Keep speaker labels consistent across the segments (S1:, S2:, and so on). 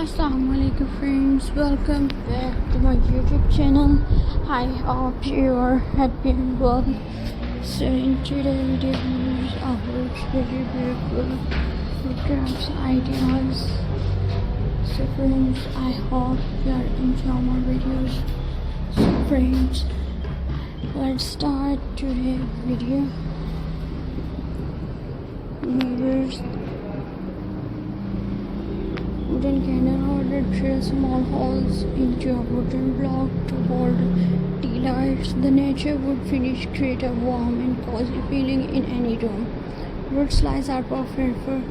S1: Assalamualaikum friends, welcome back to my YouTube channel. I hope you are happy and well. So in today's video I will very beautiful crafts ideas. So friends, I hope you are enjoying my videos. So friends, let's start today's video. Viewers, wooden candle holder drill small holes into a wooden block to hold tea lights. The nature wood finish create a warm and cozy feeling in any room. Wood slices are perfect for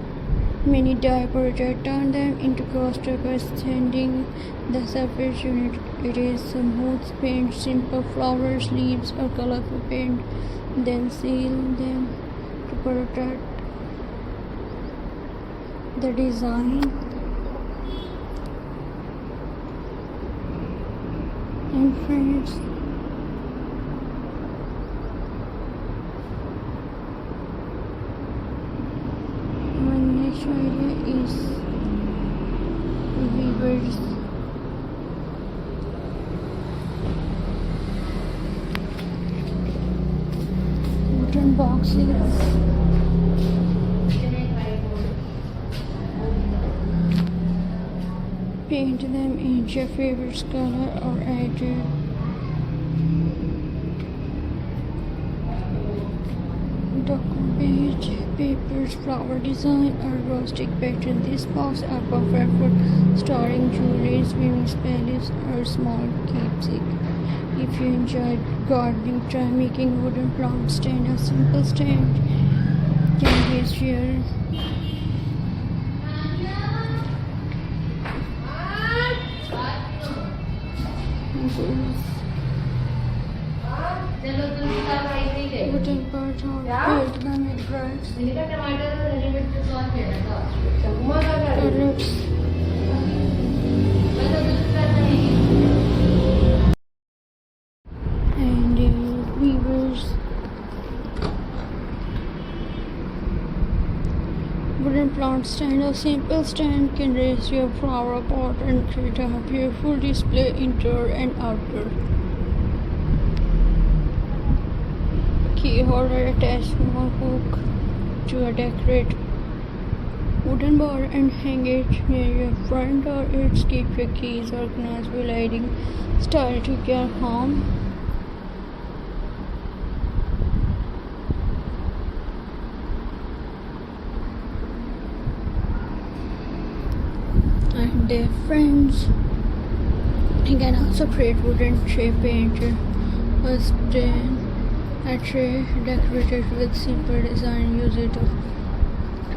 S1: many decorators. Turn them into coaster by extending the surface unit. It is smooth paint, simple flowers, leaves, or colorful paint. Then seal them to protect the design. And friends, my next idea is weavers. Wooden boxes. Paint them in your favorite color or add document papers, flower design, or rustic pattern. These boxes are perfect for storing jewelry, swimming spells, or small keepsake. If you enjoyed gardening, try making wooden plant stand. A simple stand can be shared. Wooden parts are built them with grass. Carrots. And weavers. Wooden plant stand. A simple stand can raise your flower pot and create a beautiful display indoor and outdoor. Key holder attached small hook to a decorate wooden bar and hang it near your front door. It keeps your keys organized while adding style to your home. And their friends, you can also create wooden tray painter or stand. A tray decorated with simple design. Use it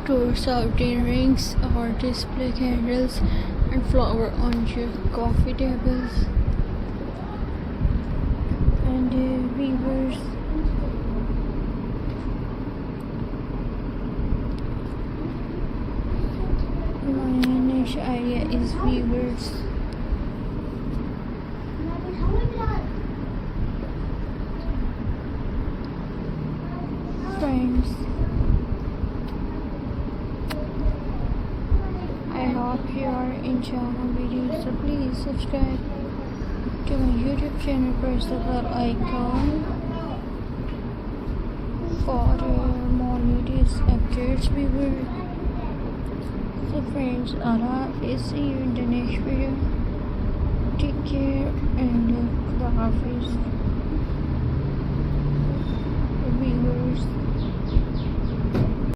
S1: to serve tea rings or display candles and flower on your coffee tables. And weavers. My next idea is weavers. Friends, I hope you are enjoying my videos, so please subscribe to my YouTube channel, press the bell icon for more latest updates. So friends, Allah Hafiz, see you in the next video. Take care and Allah Hafiz.